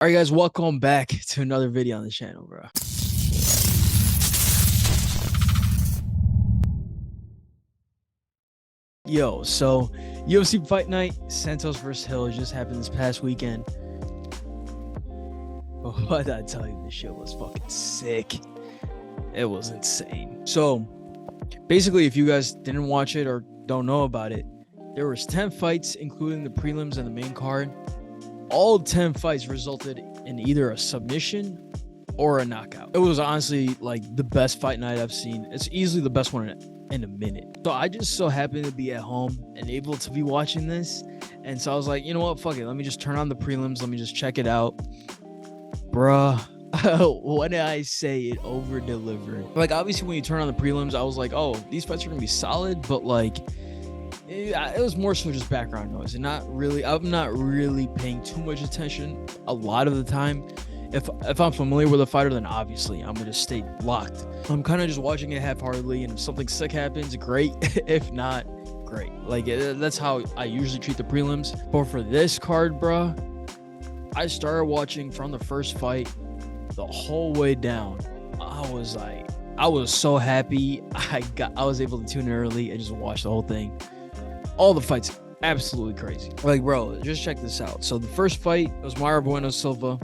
All right, guys, welcome back to another video on the channel, bro. Yo, so UFC Fight Night, Santos versus Hill just happened this past weekend. Oh, what did I tell you? This shit was fucking sick. It was insane. So, basically, if you guys didn't watch it or don't know about it, there was 10 fights, including the prelims and the main card. All 10 fights resulted in either a submission or a knockout. It was honestly like the best fight night I've seen. It's easily the best one in a minute. So I just so happened to be at home and able to be watching this. And so I was like, you know what? Fuck it. Let me just turn on the prelims. Let me just check it out. Bruh. What did I say? It over delivered. Like, obviously, when you turn on the prelims, I was like, oh, these fights are going to be solid. But like, it was more so just background noise and I'm not really paying too much attention a lot of the time. If I'm familiar with a fighter, then obviously I'm gonna stay locked. I'm kind of just watching it half-heartedly, and if something sick happens, great. If not, great. Like, that's how I usually treat the prelims. But for this card, bro, I started watching from the first fight the whole way down. I was so happy. I was able to tune in early and just watch the whole thing. All the fights absolutely crazy. Like, bro, just check this out. So the first fight was Mayra Bueno Silva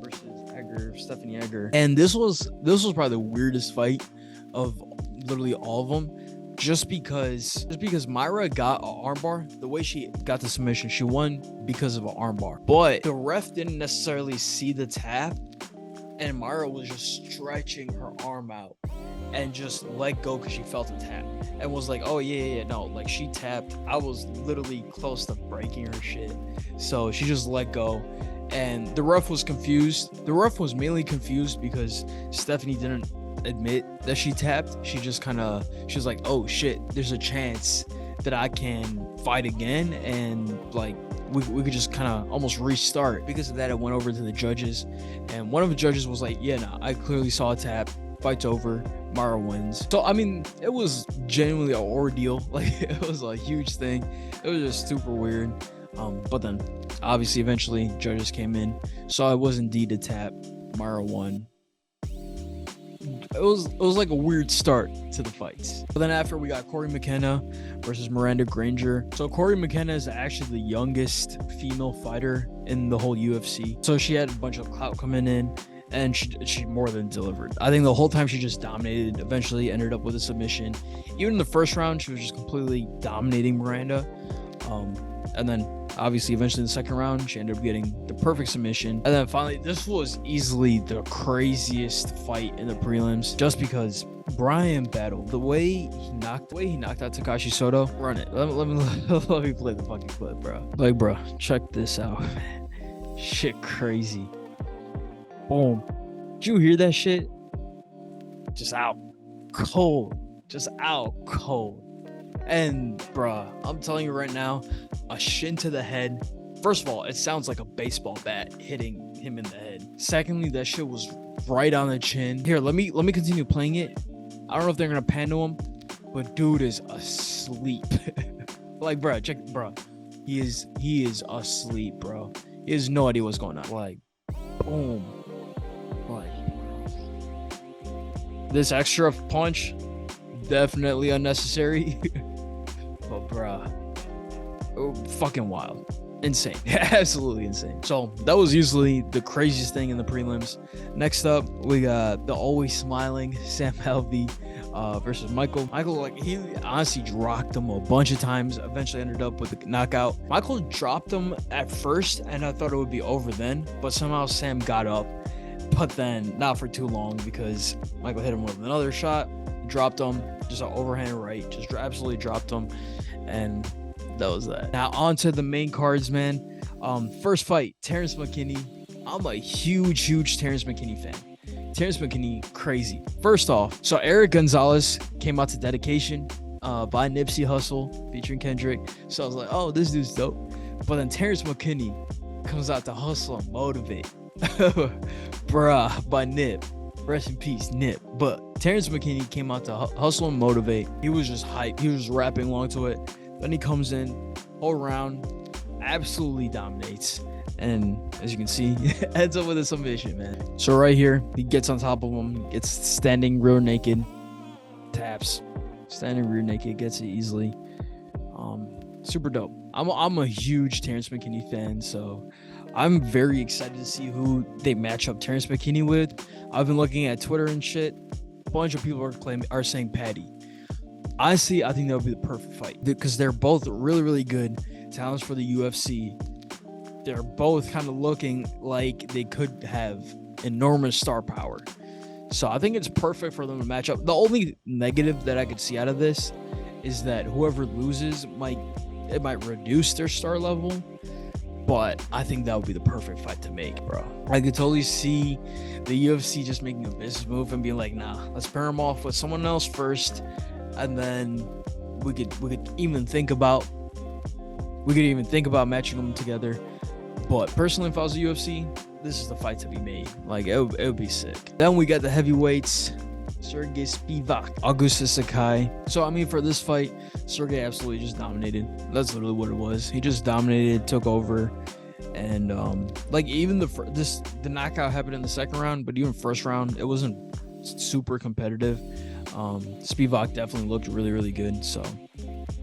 versus Stephanie Egger, and this was probably the weirdest fight of literally all of them, just because Mayra got an armbar. The way she got the submission, she won because of an armbar, but the ref didn't necessarily see the tap, and Mayra was just stretching her arm out and just let go because she felt a tap and was like, oh yeah, no, like she tapped. I was literally close to breaking her shit, so she just let go. And the ref was confused. The ref was mainly confused because Stephanie didn't admit that she tapped. She was like, oh shit, there's a chance that I can fight again, and like we could just kind of almost restart. Because of that, it went over to the judges, and one of the judges was like, yeah, no, I clearly saw a tap. Fight's over. Mayra wins. So I mean, it was genuinely an ordeal. Like, it was a huge thing. It was just super weird. But then obviously eventually judges came in, so it was indeed a tap. Mayra won. It was like a weird start to the fights. But then after, we got Corey McKenna versus Miranda Granger. So Corey McKenna is actually the youngest female fighter in the whole UFC. So she had a bunch of clout coming in, and she more than delivered. I think the whole time she just dominated. Eventually ended up with a submission. Even in the first round, she was just completely dominating Miranda. And then obviously eventually in the second round, she ended up getting the perfect submission. And then finally, this was easily the craziest fight in the prelims, just because Brian battled the way he knocked out Takashi Soto. Run it. Let me play the fucking clip, bro. Like, bro, check this out. Shit crazy. Boom. Did you hear that shit? Just out cold. And bruh, I'm telling you right now, a shin to the head. First of all, it sounds like a baseball bat hitting him in the head. Secondly, that shit was right on the chin. Here, let me continue playing it. I don't know if they're gonna pan to him, but dude is asleep. Like, bruh, check, bruh. He is asleep, bro. He has no idea what's going on. Like, boom. Like, this extra punch, definitely unnecessary. But bruh, fucking wild. Insane. Absolutely insane. So that was usually the craziest thing in the prelims. Next up, we got the always smiling Sam Alvey versus Michael. Michael, like, he honestly dropped him a bunch of times. Eventually ended up with a knockout. Michael dropped him at first, and I thought it would be over then, but somehow Sam got up. But then not for too long, because Michael hit him with another shot, dropped him, just an overhand right, just absolutely dropped him, and that was that. Now on to the main cards, man. First fight, Terrence McKinney. I'm a huge Terrence McKinney fan. Terrence McKinney, crazy. First off, so Eric Gonzalez came out to Dedication by Nipsey Hussle featuring Kendrick. So I was like, oh, this dude's dope. But then Terrence McKinney comes out to Hustle and Motivate. Bruh, by Nip. Rest in peace, Nip. But Terrence McKinney came out to Hustle and Motivate. He was just hype. He was rapping along to it. Then he comes in, whole round, absolutely dominates. And as you can see, ends up with a submission, man. So right here, he gets on top of him, gets standing rear naked, taps, standing rear naked, gets it easily. Super dope. I'm a huge Terrence McKinney fan, so I'm very excited to see who they match up Terrence McKinney with. I've been looking at Twitter and shit. A bunch of people are saying Patty. Honestly, I think that would be the perfect fight because they're both really, really good talents for the UFC. They're both kind of looking like they could have enormous star power. So I think it's perfect for them to match up. The only negative that I could see out of this is that whoever loses might reduce their star level. But I think that would be the perfect fight to make, bro. I could totally see the UFC just making a business move and being like, nah, let's pair them off with someone else first. And then we could even think about matching them together. But personally, if I was the UFC, this is the fight to be made. Like it would be sick. Then we got the heavyweights, Sergey Spivak, Augustus Sakai. So I mean, for this fight, Sergey absolutely just dominated. That's literally what it was. He just dominated, took over, and like even the knockout happened in the second round, but even first round, it wasn't super competitive. Spivak definitely looked really, really good. So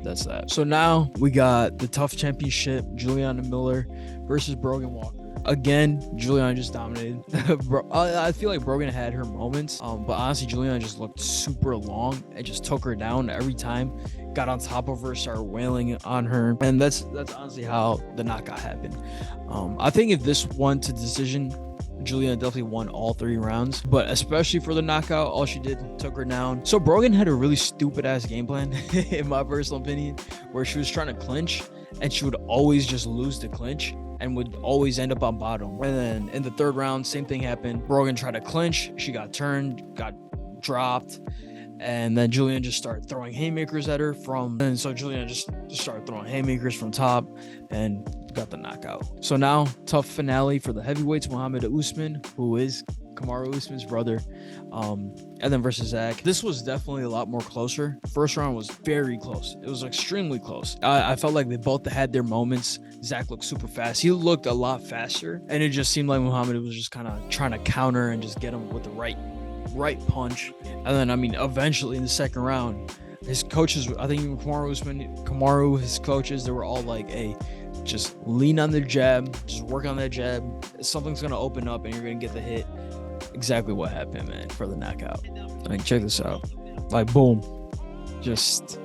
that's that. So now we got the tough championship, Juliana Miller versus Brogan Walker. Again, Juliana just dominated. I feel like Brogan had her moments, but honestly, Juliana just looked super long and just took her down every time. Got on top of her, started wailing on her, and that's honestly how the knockout happened. I think if this went to decision, Juliana definitely won all 3 rounds, but especially for the knockout, all she did took her down. So Brogan had a really stupid ass game plan, in my personal opinion, where she was trying to clinch and she would always just lose the clinch and would always end up on bottom. And then in the 3rd round, same thing happened. Brogan tried to clinch, she got turned, got dropped, and then Juliana just started throwing haymakers at her and so Juliana just started throwing haymakers from top and got the knockout. So now, tough finale for the heavyweights, Muhammad Usman, who is Kamaru Usman's brother, and then versus Zach. This was definitely a lot more closer. First round was very close. It was extremely close. I felt like they both had their moments. Zach looked super fast. He looked a lot faster, and it just seemed like Muhammad was just kind of trying to counter and just get him with the right punch. And then, I mean, eventually in the second round, his coaches, I think even Kamaru, his coaches, they were all like, hey, just lean on the jab, just work on that jab. Something's going to open up and you're going to get the hit. Exactly what happened, man, for the knockout. Like, check this out. Like, boom. Just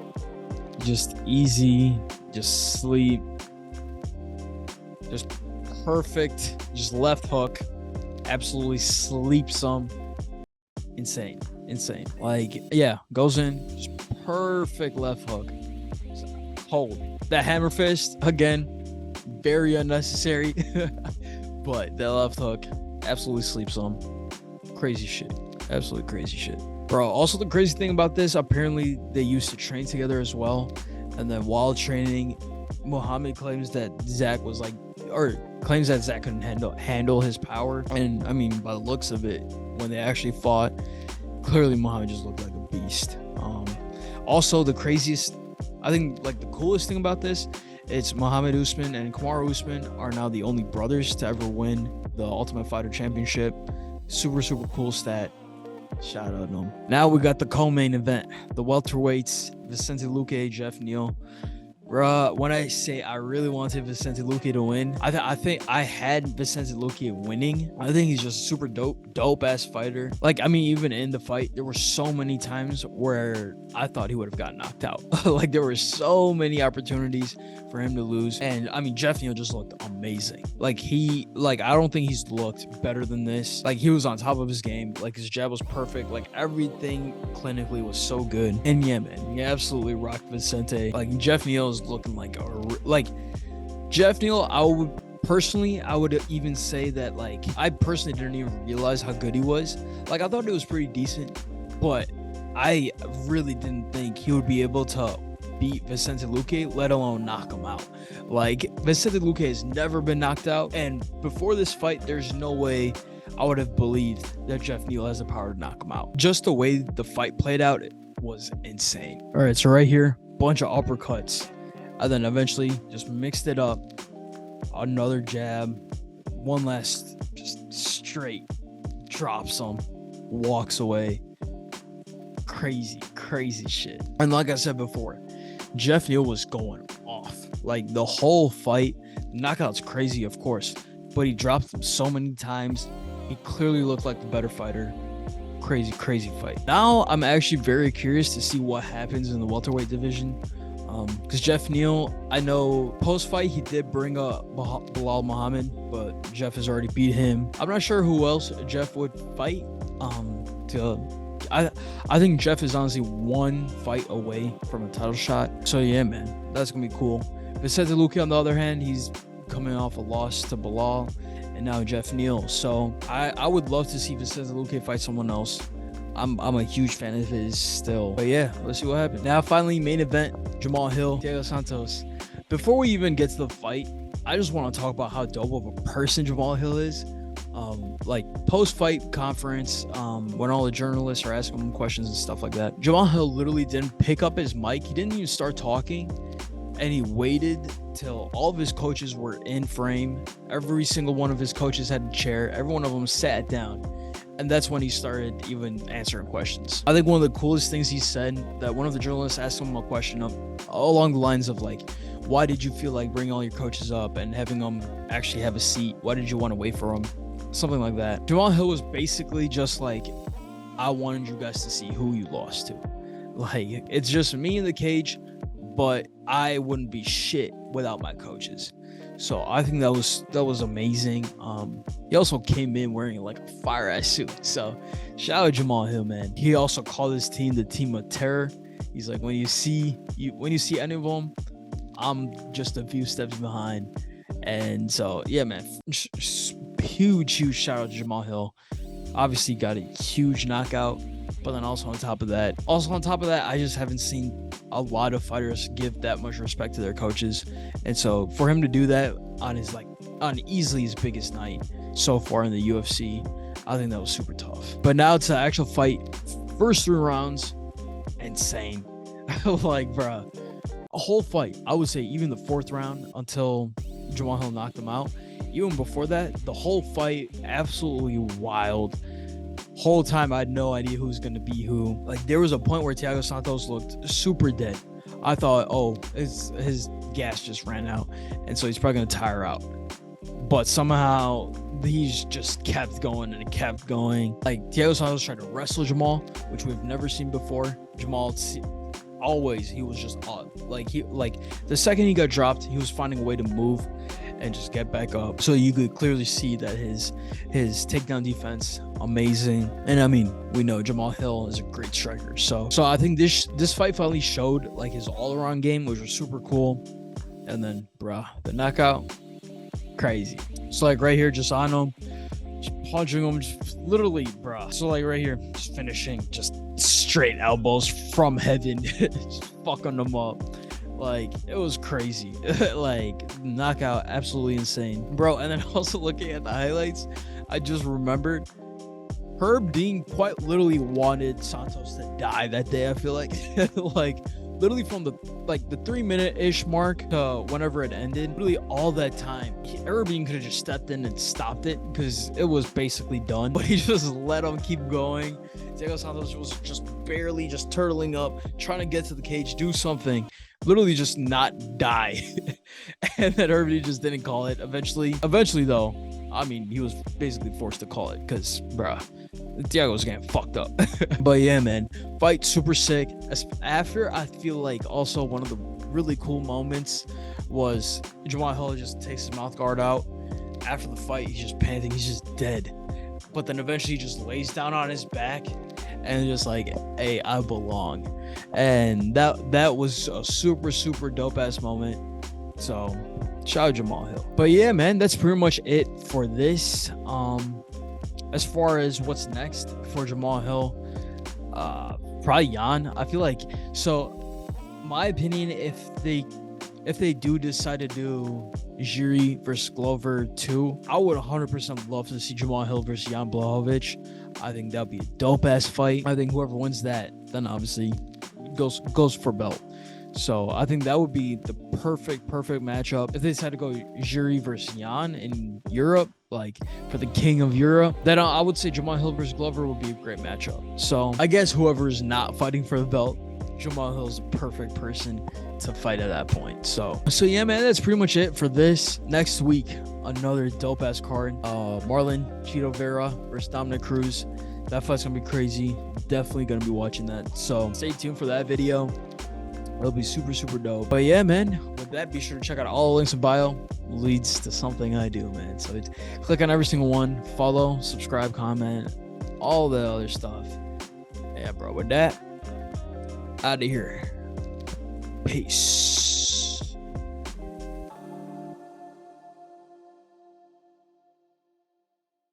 easy, just sleep. Just perfect. Just left hook. Absolutely sleeps some. Insane. Like, yeah, goes in. Just perfect left hook. Cold. That hammer fist, again, very unnecessary. But that left hook absolutely sleeps some. Crazy shit. Absolutely crazy shit. Bro, also the crazy thing about this, apparently they used to train together as well. And then while training, Muhammad claims that Zach couldn't handle his power. And I mean, by the looks of it, when they actually fought, clearly Muhammad just looked like a beast. Also, the craziest, I think, like the coolest thing about this, it's Muhammad Usman and Kamaru Usman are now the only brothers to ever win the Ultimate Fighter Championship. Super, super cool stat. Shout out to them. Now we got the co-main event, the welterweights, Vicente Luque, Jeff Neal. Bruh, when I say I really wanted Vicente Luque to win, I think I had Vicente Luque winning. I think he's just a super dope ass fighter. Like, I mean, even in the fight, there were so many times where I thought he would have gotten knocked out. Like, there were so many opportunities for him to lose. And I mean, Jeff Neal just looked amazing. Like, I don't think he's looked better than this. Like, he was on top of his game. Like, his jab was perfect. Like, everything clinically was so good. And yeah, man, he absolutely rocked Vicente. Like, Jeff Neal is looking like Jeff Neal. I would even say that, like, I personally didn't even realize how good he was. Like, I thought it was pretty decent, but I really didn't think he would be able to beat Vicente Luque, let alone knock him out. Like, Vicente Luque has never been knocked out, and before this fight, there's no way I would have believed that Jeff Neal has the power to knock him out. Just the way the fight played out, it was insane. All right, so right here, bunch of uppercuts. And then eventually just mixed it up another jab, one last just straight drops him, walks away. Crazy shit. And like I said before, Jeff Neal was going off. Like the whole fight, knockout's crazy, of course, but he dropped him so many times. He clearly looked like the better fighter. Crazy fight. Now I'm actually very curious to see what happens in the welterweight division. Because Jeff Neal, I know post-fight he did bring up Bilal Muhammad, but Jeff has already beat him. I'm not sure who else Jeff would fight. I think Jeff is honestly one fight away from a title shot. So yeah, man, that's gonna be cool. Vicente Luque, on the other hand, he's coming off a loss to Bilal, and now Jeff Neal. So I would love to see Vicente Luque fight someone else. I'm a huge fan of his still. But yeah, let's see what happens. Now, finally, main event, Jamal Hill, Thiago Santos. Before we even get to the fight, I just want to talk about how dope of a person Jamal Hill is. Like post-fight conference, when all the journalists are asking him questions and stuff like that, Jamal Hill literally didn't pick up his mic. He didn't even start talking, and he waited till all of his coaches were in frame. Every single one of his coaches had a chair. Every one of them sat down. And that's when he started even answering questions. I think one of the coolest things he said, that one of the journalists asked him a question along the lines of like, why did you feel like bringing all your coaches up and having them actually have a seat? Why did you want to wait for them? Something like that. Jamal Hill was basically just like, I wanted you guys to see who you lost to. Like, it's just me in the cage, but I wouldn't be shit without my coaches. So I think that was amazing. He also came in wearing like a fire ass suit. So shout out Jamal Hill, man. He also called his team the team of terror. He's like, when you see any of them, I'm just a few steps behind. And so yeah, man, huge shout out to Jamal Hill. Obviously got a huge knockout, but then also on top of that, I just haven't seen a lot of fighters give that much respect to their coaches. And so for him to do that on easily his biggest night so far in the UFC, I think that was super tough. But now to actual fight, first 3 rounds, insane. Like, bruh, a whole fight, I would say even the 4th round until Jamal Hill knocked him out. Even before that, the whole fight, absolutely wild. Whole time I had no idea who's gonna be who. Like, there was a point where Thiago Santos looked super dead. I thought, oh, his gas just ran out, and so he's probably gonna tire out. But somehow he's just kept going and kept going. Like, Thiago Santos tried to wrestle Jamal, which we've never seen before. Jamal always, he was just like the second he got dropped, he was finding a way to move and just get back up. So you could clearly see that his takedown defense, amazing. And I mean, we know Jamal Hill is a great striker. So I think this fight finally showed like his all-around game, which was super cool. And then, bruh, the knockout, crazy. So like right here, just on him, just punching him, just literally, bruh. So like right here, just finishing, just straight elbows from heaven, just fucking him up. Like, it was crazy. Like, knockout, absolutely insane, bro. And then also looking at the highlights, I just remembered Herb Dean quite literally wanted Santos to die that day. I feel like like literally from the 3-minute-ish mark to whenever it ended, really all that time, Herb Dean could have just stepped in and stopped it because it was basically done, but he just let him keep going. Thiago Santos was just barely just turtling up, trying to get to the cage, do something, literally just not die. And then Herb Dean just didn't call it. Eventually though, I mean, he was basically forced to call it because, bruh, Thiago was getting fucked up. But yeah, man, fight super sick. After, I feel like also one of the really cool moments was Jamal Hill just takes his mouth guard out. After the fight, he's just panting, he's just dead. But then eventually he just lays down on his back and just like, hey, I belong. And that was a super dope ass moment. So shout out Jamal Hill. But yeah, man, that's pretty much it for this. As far as what's next for Jamal Hill, probably Jan. I feel like, so my opinion, if they do decide to do Jiri versus Glover 2, I would 100% love to see Jamal Hill versus Jan Blachowicz. I think that'd be a dope ass fight. I think whoever wins that then obviously goes for belt. So I think that would be the perfect matchup. If they decided to go Jiri versus Jan in Europe, like for the king of Europe, then I would say Jamal Hill versus Glover would be a great matchup. So I guess whoever is not fighting for the belt, Jamal Hill is a perfect person to fight at that point. So yeah, man, that's pretty much it for this. Next week, another dope ass card. Marlon Chito Vera versus Dominic Cruz. That fight's gonna be crazy. Definitely gonna be watching that. So stay tuned for that video. It'll be super dope. But yeah, man, with that, be sure to check out all the links in bio. Leads to something I do, man. So click on every single one. Follow, subscribe, comment, all the other stuff. Yeah, bro. With that, out of here. Peace.